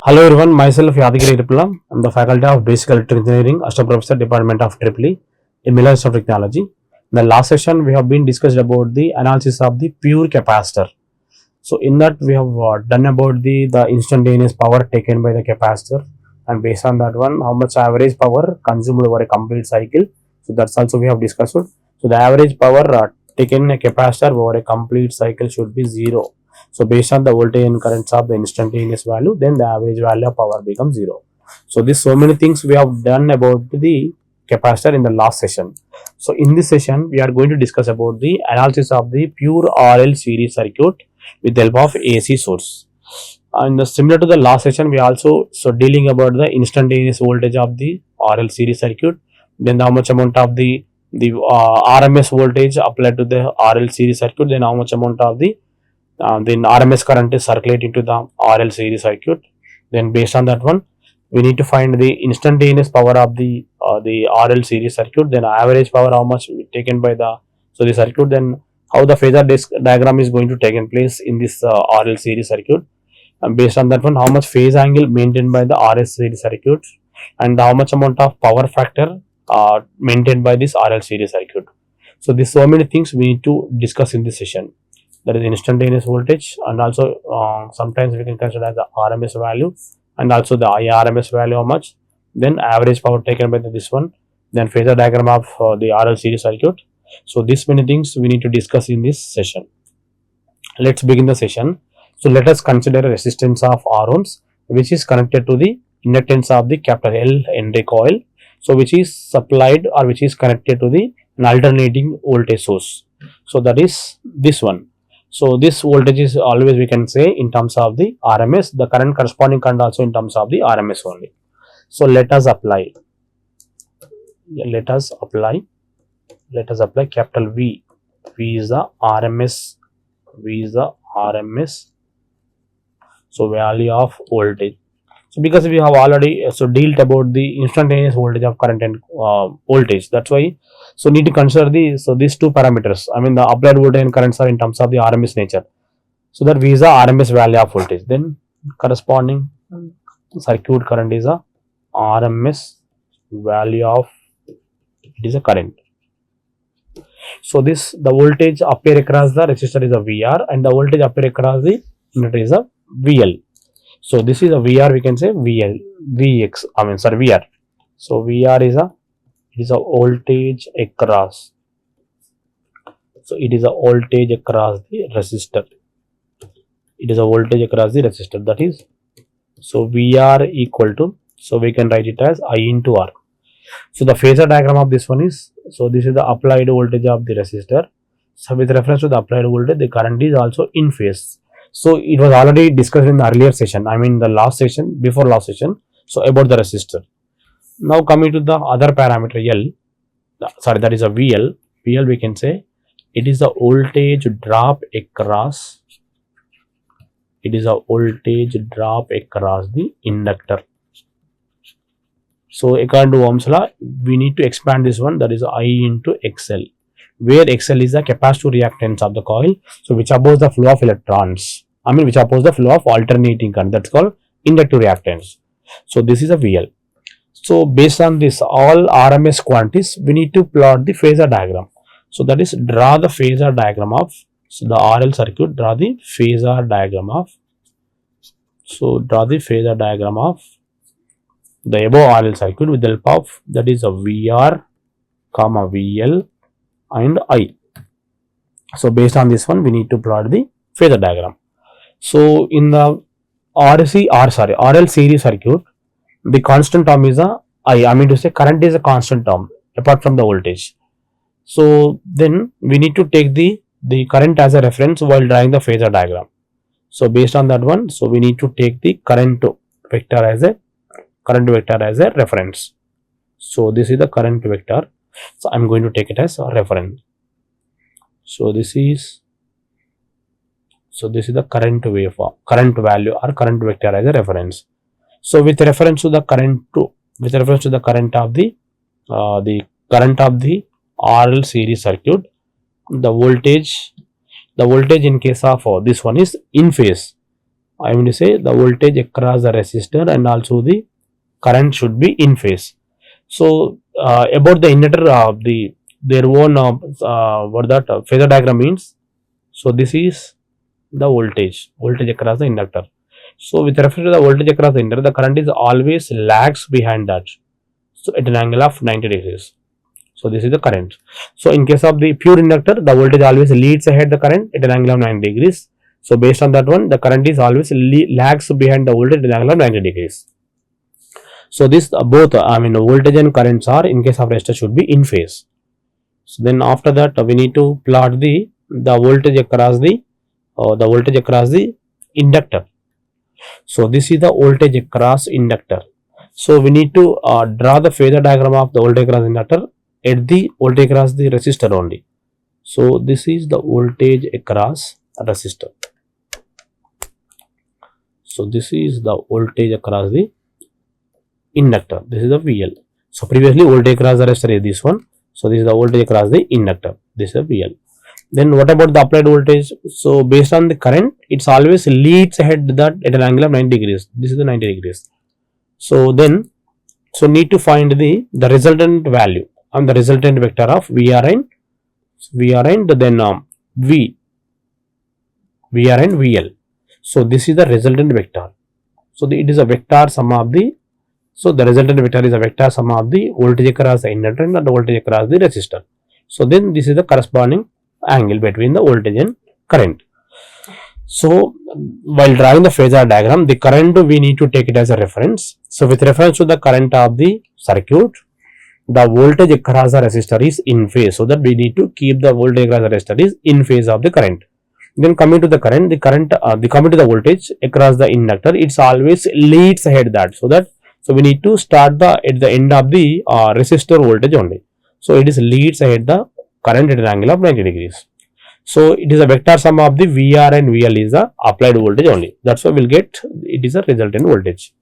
Hello everyone, myself Yadagiri. I'm the faculty of Basic Electrical Engineering, Assistant Professor, Department of EEE in MLR Institute of Technology. In the last session, we have been discussed about the analysis of the pure capacitor. So in that, we have done about the instantaneous power taken by the capacitor, and based on that one, how much average power consumed over a complete cycle. So that's also we have discussed. So the average power taken in a capacitor over a complete cycle should be 0. So based on the voltage and currents of the instantaneous value, then the average value of power becomes 0. So this so many things we have done about the capacitor in the last session. So in this session, we are going to discuss about the analysis of the pure RL series circuit with the help of AC source. And similar to the last session, we also dealing about the instantaneous voltage of the RL series circuit, then how much amount of the RMS voltage applied to the RL series circuit, then how much amount of the then RMS current is circulating to the RL series circuit. Then based on that one, we need to find the instantaneous power of the RL series circuit. Then average power how much taken by the the circuit. Then how the phasor diagram is going to take in place in this RL series circuit. And based on that one, how much phase angle maintained by the RS series circuit, and how much amount of power factor maintained by this RL series circuit. So these so many things we need to discuss in this session. That is instantaneous voltage, and also sometimes we can consider as the RMS value, and also the IRMS value how much, then average power taken by this one, then phasor diagram of the RL series circuit. So these many things we need to discuss in this session. Let's begin the session. So let us consider a resistance of R ohms, which is connected to the inductance of the capital L Henry coil, so which is supplied or which is connected to the alternating voltage source. So that is this one. So this voltage is always we can say in terms of the RMS, the current corresponding current also in terms of the RMS only. So let us apply capital V. V is the RMS. So value of voltage. So because we have already dealt about the instantaneous voltage of current and voltage, that's why need to consider these two parameters. I mean the applied voltage and currents are in terms of the RMS nature. So that V is the RMS value of voltage. Then corresponding circuit current is a RMS value of it is a current. So the voltage appear across the resistor is a VR, and the voltage appear across the inductor is a VL. So this is a VR, we can say VR. So VR is a voltage across. So it is a voltage across the resistor. That is, so VR equal to, so we can write it as I into R. So the phasor diagram of this one is, so this is the applied voltage of the resistor. So with reference to the applied voltage, the current is also in phase. So it was already discussed in the earlier session, I mean the last session, before last session, so about the resistor. Now coming to the other parameter L, that is a VL. VL we can say it is a voltage drop across. It is a voltage drop across the inductor. So according to Ohm's law, we need to expand this one, that is I into XL, where XL is the capacitive reactance of the coil, so which opposes the flow of electrons. Which opposes the flow of alternating current, that's called inductive reactance. So this is a VL. So based on this all RMS quantities, we need to plot the phasor diagram. So that is, draw the phasor diagram of the RL circuit. Draw the phasor diagram of the above RL circuit with the help of, that is a VR, VL and I. So based on this one, we need to plot the phasor diagram. So in the RL series circuit, the constant term is current is a constant term apart from the voltage. So then we need to take the current as a reference while drawing the phasor diagram. So based on that one, so we need to take the current vector as a reference. So this is the current vector. So I'm going to take it as a reference. So this is the current value or current vector as a reference. So with reference to the current of the RL series circuit, the voltage in case of this one is in phase. I mean to say the voltage across the resistor and also the current should be in phase. So about the inductor, their own what that phasor diagram means. So this is the voltage across the inductor. So with reference to the voltage across the inductor, the current is always lags behind that. So at an angle of 90 degrees. So this is the current. So in case of the pure inductor, the voltage always leads ahead the current at an angle of 90 degrees. So based on that one, the current is always lags behind the voltage at an angle of 90 degrees. So this both voltage and currents are in case of resistor should be in phase. So then after that we need to plot the voltage across the inductor. So this is the voltage across inductor. So we need to draw the phasor diagram of the voltage across inductor at the voltage across the resistor only. So this is the voltage across resistor. So this is the voltage across the inductor. This is the VL. So previously voltage across the resistor is this one. So this is the voltage across the inductor. This is the VL. Then what about the applied voltage? So based on the current, it's always leads ahead that at an angle of 90 degrees. This is the 90 degrees. So then, so need to find the resultant value and the resultant vector of VR and then VR and VL. So this is the resultant vector. So it is a vector sum of the, so the resultant vector is a vector sum of the voltage across the inductor and the voltage across the resistor. So then this is the corresponding angle between the voltage and current. So while drawing the phasor diagram, the current we need to take it as a reference. So with reference to the current of the circuit, the voltage across the resistor is in phase. So that we need to keep the voltage across the resistor is in phase of the current. Then coming to the current, coming to the voltage across the inductor, it's always leads ahead that. So we need to start at the end of the resistor voltage only. So it is leads ahead the current at an angle of 90 degrees. So it is a vector sum of the VR and VL is the applied voltage only. That's why we'll get it is a resultant voltage.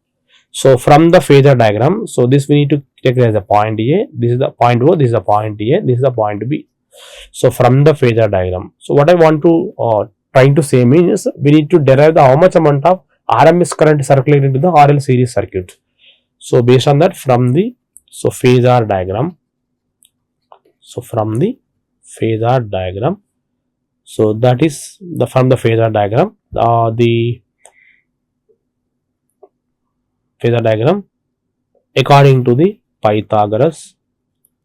So from the phasor diagram, so this we need to take it as a point A. This is the point O. This is the point A. This is the point B. So from the phasor diagram, so what I want to trying to say means we need to derive the how much amount of RMS current circulated into the RL series circuit. So based on that, from the phasor diagram. So from the phasor diagram. So that is from the phasor diagram. The phasor diagram according to the Pythagoras,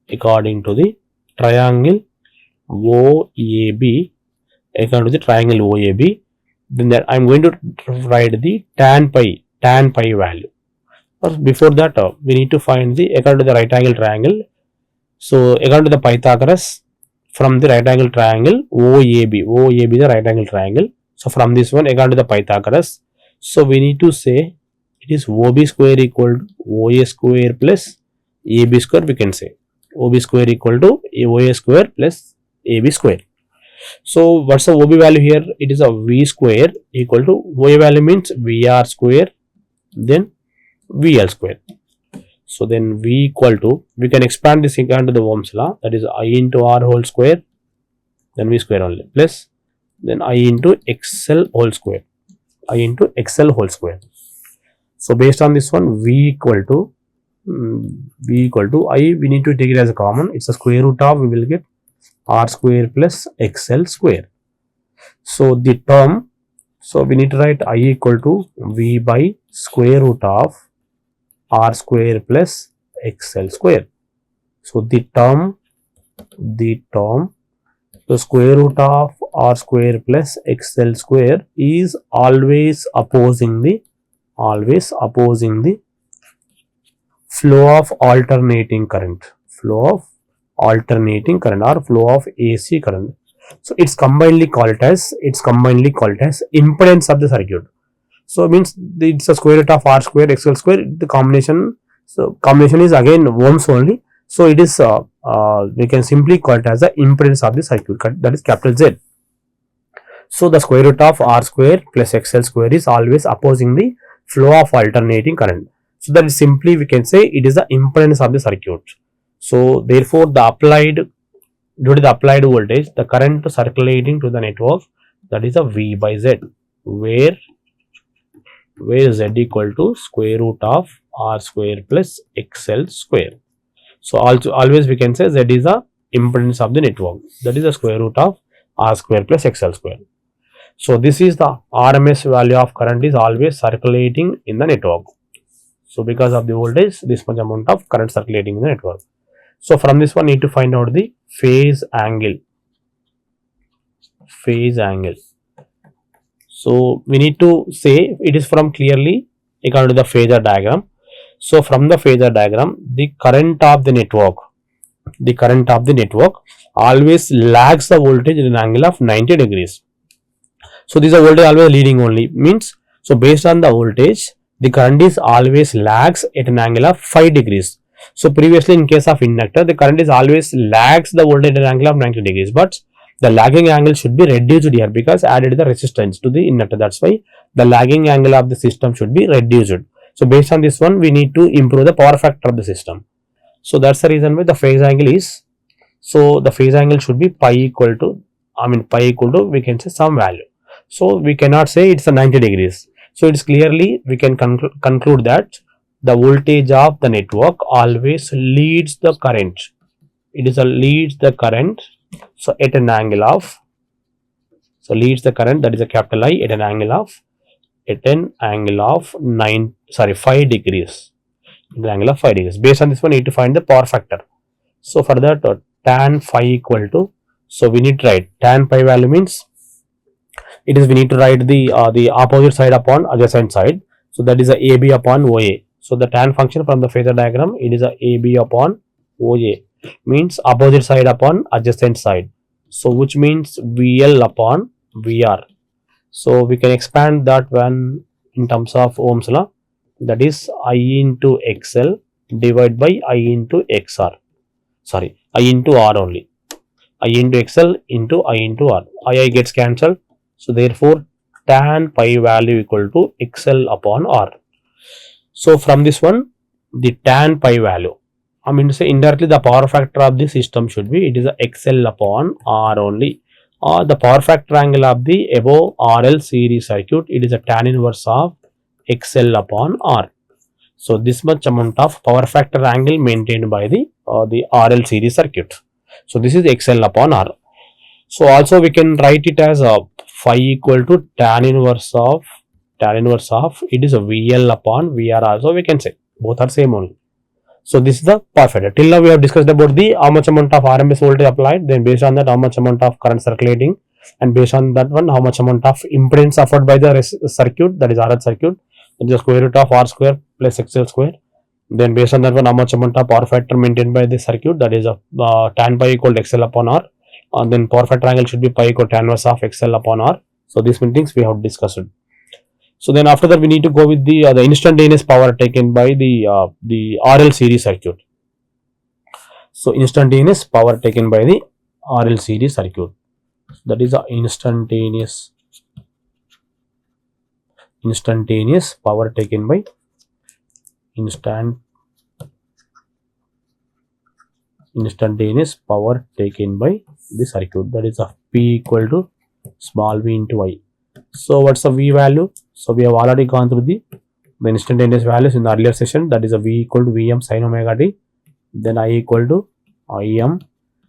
according to the triangle OAB, according to the triangle OAB, then that I am going to write the tan pi value. But before that, we need to find the according to the right angle triangle. So according to the Pythagoras, from the right angle triangle OAB is the right angle triangle. So from this one, according to the Pythagoras, so we need to say it is OB square equal to OA square plus AB square. We can say OB square equal to OA square plus AB square. So what's the OB value here? It is a V square equal to OA value means VR square, then VL square. So then V equal to, we can expand this into the Ohm's law, that is I into R whole square, then V square only, plus then I into XL whole square, I into XL whole square. So based on this one, V equal to I, we need to take it as a common, it's a square root of, we will get R square plus XL square. So the term, so we need to write I equal to V by square root of R square plus XL square. So the term, the square root of R square plus XL square is always opposing the flow of alternating current, or flow of AC current. So it's combinedly called as impedance of the circuit. So it means it's a square root of R square XL square, the combination. So combination is again ohms only. So it is we can simply call it as the impedance of the circuit, that is capital Z. So the square root of R square plus XL square is always opposing the flow of alternating current. So that is simply we can say it is the impedance of the circuit. So therefore due to the applied voltage, the current circulating to the network, that is a V by Z, where where z equal to square root of r square plus xl square. So also always we can say z is the impedance of the network, that is the square root of r square plus xl square. So this is the RMS value of current is always circulating in the network. So because of the voltage, this much amount of current circulating in the network. So from this one need to find out the phase angle. Phase angle. So we need to say it is from clearly according to the phasor diagram. So from the phasor diagram, the current of the network always lags the voltage in an angle of 90 degrees. So this is a voltage always leading only, means so based on the voltage the current is always lags at an angle of 5 degrees. So previously in case of inductor the current is always lags the voltage at an angle of 90 degrees, but the lagging angle should be reduced here because added the resistance to the inductor. That's why the lagging angle of the system should be reduced. So based on this one we need to improve the power factor of the system. So that's the reason why the phase angle is, so the phase angle should be pi equal to we can say some value. So we cannot say it's a 90 degrees. So it's clearly we can conclude that the voltage of the network always leads the current. It is a leads the current. So at an angle of, so leads the current, that is a capital I, at an angle of 5 degrees. At an angle of 5 degrees. Based on this one, we need to find the power factor. So for that, tan phi equal to, so we need to write tan pi value means it is we need to write the opposite side upon adjacent side. So that is a AB upon OA. So the tan function from the phasor diagram, it is a AB upon OA, means opposite side upon adjacent side. So which means VL upon VR. So we can expand that one in terms of Ohm's law, that is I into XL divided by I into XR. Sorry, I into R only. I into XL into I into R. I gets cancelled. So therefore tan pi value equal to XL upon R. So from this one, the tan pi value, I mean to say indirectly the power factor of the system should be, it is a XL upon R only, or the power factor angle of the above RL series circuit, it is a tan inverse of XL upon R. So this much amount of power factor angle maintained by the RL series circuit. So this is XL upon R. So also we can write it as a phi equal to tan inverse of it is a VL upon VR also we can say, both are same only. So this is the power factor. Till now we have discussed about the how much amount of RMS voltage applied, then based on that how much amount of current circulating, and based on that one how much amount of impedance offered by the circuit, that is RL circuit, that is the square root of R square plus XL square. Then based on that one how much amount of power factor maintained by the circuit, that is a tan pi equal to XL upon R, and then power factor angle should be pi equal to tan inverse of XL upon R. So these many things we have discussed. So then after that we need to go with the instantaneous power taken by the RL series circuit. So instantaneous power taken by the RL series circuit, that is the instantaneous power taken by instantaneous power taken by the circuit, that is a P equal to small v into I. So what's the V value? So we have already gone through the instantaneous values in the earlier session, that is a V equal to Vm sin omega t, then I equal to Im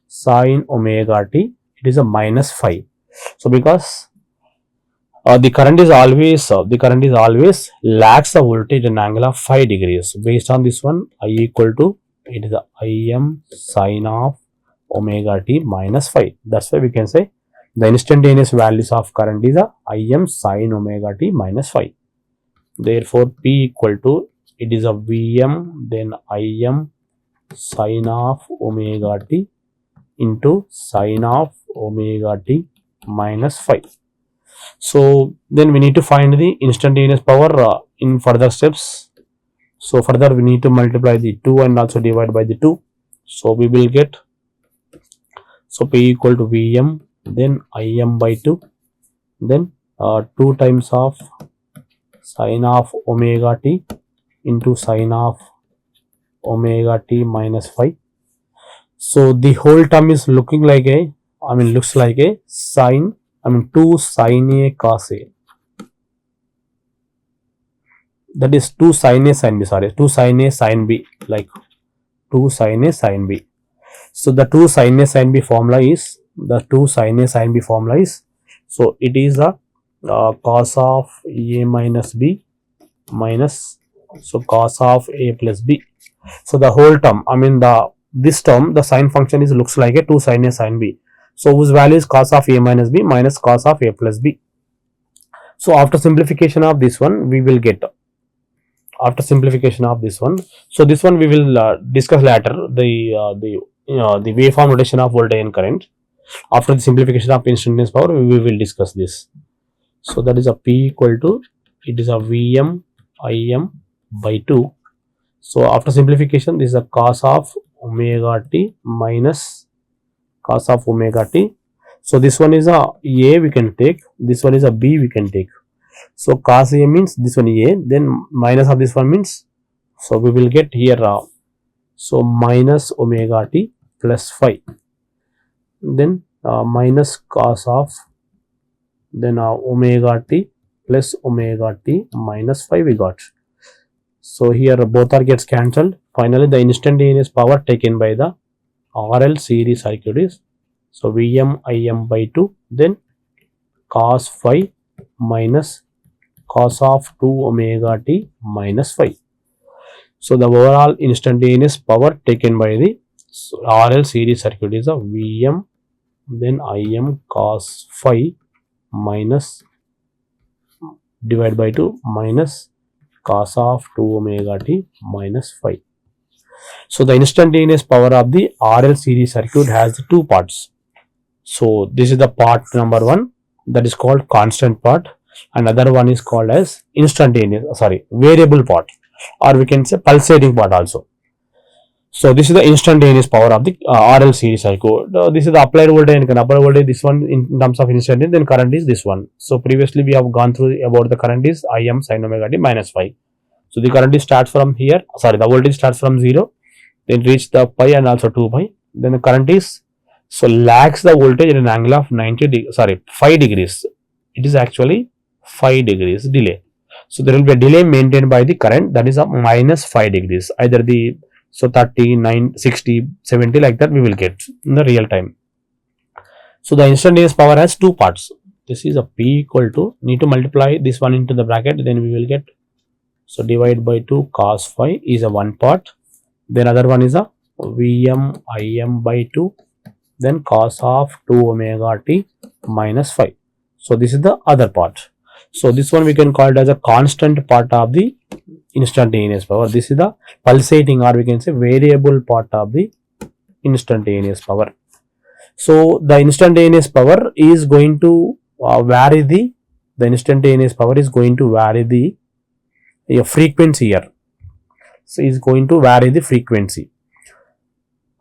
sin omega t, it is a minus phi. So because the current is always lags the voltage in angle of 5 degrees. Based on this one, I equal to, it is a Im sin of omega t minus phi. That's why we can say the instantaneous values of current is a Im sin omega t minus phi. Therefore P equal to, it is a Vm then Im sin of omega t into sin of omega t minus phi. So then we need to find the instantaneous power in further steps. So further we need to multiply the 2 and also divide by the 2. So we will get, so P equal to Vm then Im by 2, then 2 times of sin of omega t into sin of omega t minus phi. So the whole term is looking like a, looks like a sin, 2 sin a cos a. that is 2 sin A sin B, sorry, 2 sin A sin B, like 2 sin A sin B. So the 2 sin A sin B formula is, so it is a cos of A minus B minus, so cos of A plus B. So the whole term, I mean this term, the sine function is looks like a 2 sin A sin B. So whose value is cos of A minus B minus cos of A plus B. So after simplification of this one, we will get, so this one we will discuss later, the waveform notation of voltage and current. After the simplification of instantaneous power, we will discuss this. So that is a P equal to, it is a Vm Im by 2. So after simplification, this is a cos of omega t minus cos of omega t. So this one is a we can take, this one is a B we can take. So cos A means this one A, then minus of this one means, so we will get here so minus omega t plus phi, then minus cos of, then omega t plus omega t minus phi we got. So here both are gets cancelled. Finally the instantaneous power taken by the RL series circuit is, so Vm Im by 2, then cos phi minus cos of 2 omega t minus phi. So the overall instantaneous power taken by the RL series circuit is a Vm, then Im cos phi minus divided by 2 minus cos of 2 omega t minus phi. So the instantaneous power of the RL series circuit has two parts. So this is the part number 1, that is called constant part, and other one is called as variable part, or we can say pulsating part also. So this is the instantaneous power of the RL series circuit. This is the applied voltage and applied voltage, this one in terms of instantaneous, then current is this one. So previously we have gone through about the current is Im sin omega t minus phi. So the current is starts from here, the voltage starts from 0, then reach the pi and also 2 pi, then the current is, so lags the voltage at an angle of 5 degrees. It is actually 5 degrees delay. So there will be a delay maintained by the current, that is a minus 5 degrees, either the, so 30, 9, 60, 70 like that we will get in the real time. So the instantaneous power has two parts. This is a P equal to, need to multiply this one into the bracket, then we will get, so divide by 2 cos phi is a one part, then other one is a Vm Im by 2, then cos of 2 omega t minus phi. So this is the other part. So this one we can call it as a constant part of the instantaneous power. This is the pulsating, or we can say variable part of the instantaneous power. So the instantaneous power is going to vary the frequency here. So is going to vary the frequency.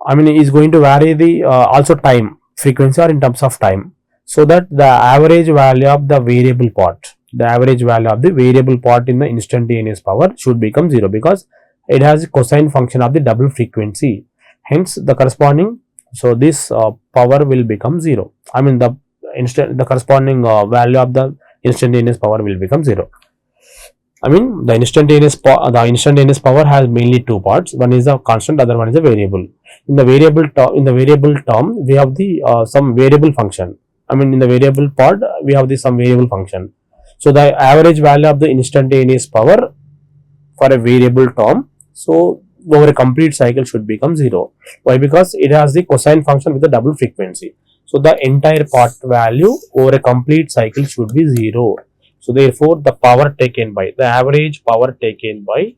I mean is going to vary the also time, frequency or in terms of time, so that the average value of the variable part, in the instantaneous power should become 0, because it has a cosine function of the double frequency. Hence the corresponding, so this power will become 0. I mean the corresponding value of the instantaneous power will become 0. I mean the instantaneous power has mainly two parts. One is a constant, other one is a variable. In the variable term, we have the some variable function. I mean in the variable part we have some variable function. So the average value of the instantaneous power for a variable term, so over a complete cycle should become 0. Why? Because it has the cosine function with the double frequency. So the entire part value over a complete cycle should be 0. So therefore the average power taken by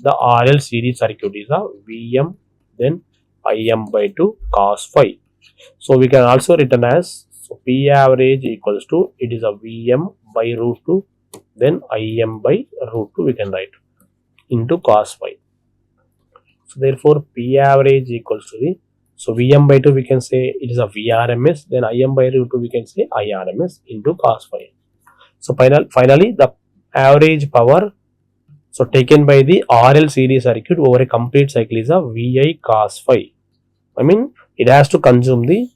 the RL series circuit is a Vm, then Im by 2 cos phi. So we can also written as, so P average equals to, it is a Vm by root 2, then Im by root 2 we can write into cos phi. So therefore P average equals to the, so Vm by 2 we can say it is a Vrms, then Im by root 2 we can say Irms into cos phi. So finally the average power, so taken by the RL series circuit over a complete cycle is a Vi cos phi. I mean it has to consume the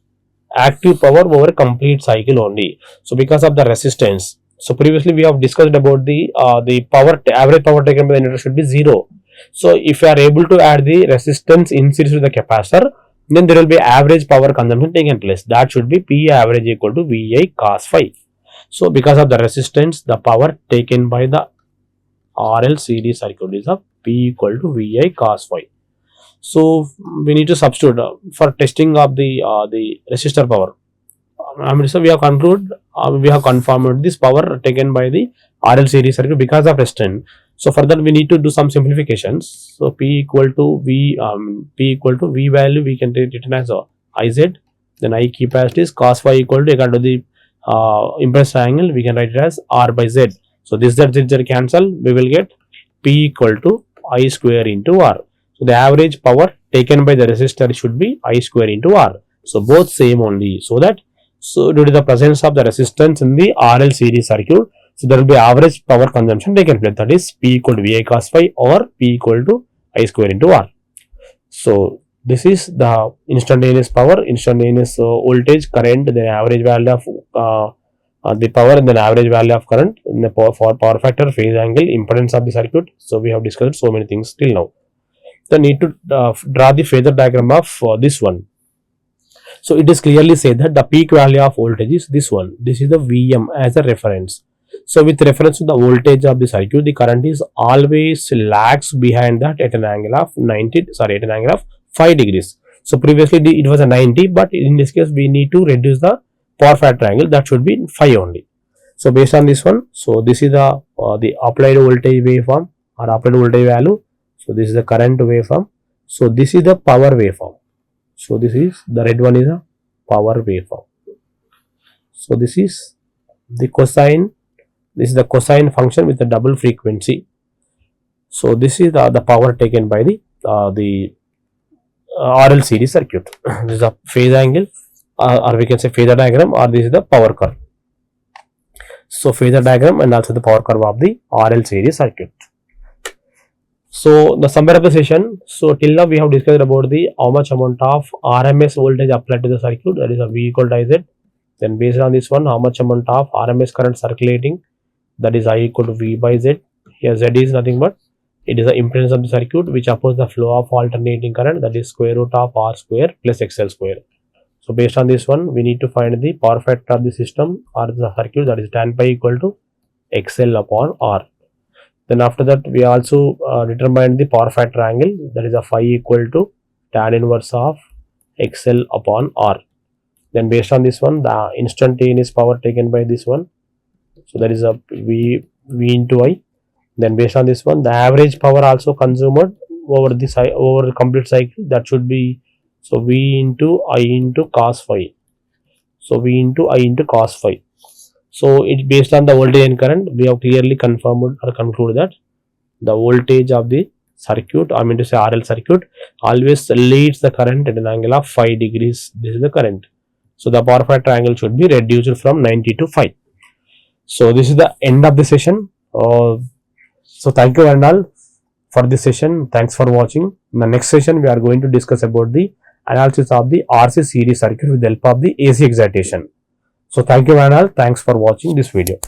active power over a complete cycle only. So because of the resistance, So previously we have discussed about the average power taken by the inverter should be 0. So if you are able to add the resistance in series with the capacitor, then there will be average power consumption taken place. That should be P average equal to VI cos phi. So because of the resistance, the power taken by the RL series circuit is of P equal to VI cos phi. So we need to substitute for testing of the resistor power. So we have concluded, we have confirmed this power taken by the RL series circuit because of resistance. So for that we need to do some simplifications. So P equal to V value we can take it as IZ. Then I capacity is cos phi equal to equal to the impedance triangle. We can write it as R by Z. So this Z cancel. We will get P equal to I square into R. So the average power taken by the resistor should be I square into R. So both same only. So due to the presence of the resistance in the RL series circuit, so there will be average power consumption taken place. That is P equal to VI cos phi or P equal to I square into R. So this is the instantaneous power, instantaneous voltage, current, the average value of the power, and then average value of current, and the power factor, phase angle, impedance of the circuit. So we have discussed so many things till now. So need to draw the phasor diagram of this one. So it is clearly said that the peak value of voltage is this one. This is the Vm as a reference. So with reference to the voltage of the circuit, the current is always lags behind that at an angle of 5 degrees. So previously it was a 90, but in this case we need to reduce the power factor angle. That should be 5 only. So based on this one, so this is the applied voltage waveform or applied voltage value. So this is the current waveform. So this is the power waveform. So this is the red one is a power waveform. So this is the cosine. This is the cosine function with the double frequency. So this is the power taken by the RL series circuit. This is a phase angle, or we can say phasor diagram, or this is the power curve. So phasor diagram and also the power curve of the RL series circuit. So the summary of the session. So till now we have discussed about the how much amount of RMS voltage applied to the circuit, that is a V equal to IZ. Then based on this one, how much amount of RMS current circulating, that is I equal to V by Z. Here Z is nothing but it is the impedance of the circuit which opposes the flow of alternating current, that is square root of R square plus XL square. So based on this one, we need to find the power factor of the system or the circuit, that is tan pi equal to XL upon R. Then after that we also determine the power factor angle, that is a phi equal to tan inverse of XL upon R. Then based on this one, the instantaneous power taken by this one, so that is a V into I. Then based on this one, the average power also consumed over the complete cycle, that should be so V into I into cos phi. So V into I into cos phi. So it based on the voltage and current, we have clearly confirmed or concluded that the voltage of the circuit, I mean to say RL circuit, always leads the current at an angle of 5 degrees. This is the current. So the power factor angle should be reduced from 90 to 5. So this is the end of the session. So thank you and all for this session. Thanks for watching. In the next session, we are going to discuss about the analysis of the RC series circuit with the help of the AC excitation. So thank you and all. Thanks for watching this video.